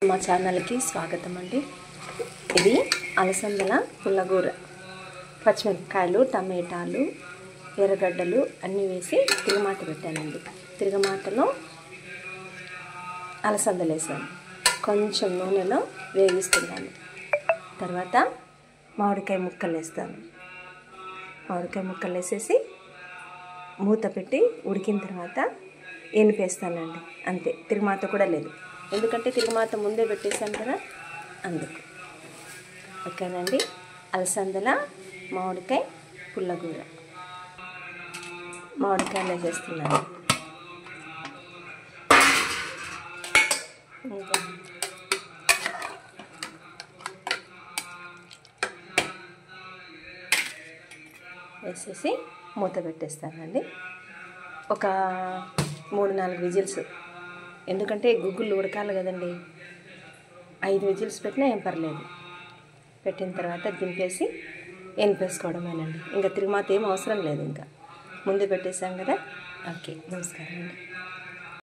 మా ఛానల్కి స్వాగతం అండి. ఇది అలసందల పుల్లగూర. పచ్చిమిరపకాయలు, టమాటాలు, ఎర్రగడ్డలు అన్నీ వేసి తిరగమాత పెట్టానండి. తిరగమాతలో అలసందలు వేసాను. కొంచెం నూనెలో వేగిస్తున్నాను. తర్వాత మామిడికాయ ముక్కలు వేస్తాను. మామిడికాయ ముక్కలు వేసేసి మూత పెట్టి ఉడికిన తర్వాత ఎనిపేస్తానండి. అంతే, తిరగమాత కూడా లేదు. ఎందుకంటే తిరగమాత ముందే పెట్టేశాను కదా, అందుకు. ఓకేనండి. అలసందల మామిడికాయ పుల్లగూర. మామిడికాయలు వేసేస్తున్నాను. వేసేసి మూత పెట్టేస్తానండి. ఒక 3-4 విజిల్స్. ఎందుకంటే గుగ్గులు ఉడకాలి కదండి. 5 విజిల్స్ పెట్టినా ఏం పర్లేదు. పెట్టిన తర్వాత దింపేసి ఎనిపేసుకోవడమేనండి. ఇంకా తిరగమాత ఏం అవసరం లేదు. ఇంకా ముందు పెట్టేసాం కదా. ఓకే, నమస్కారం అండి.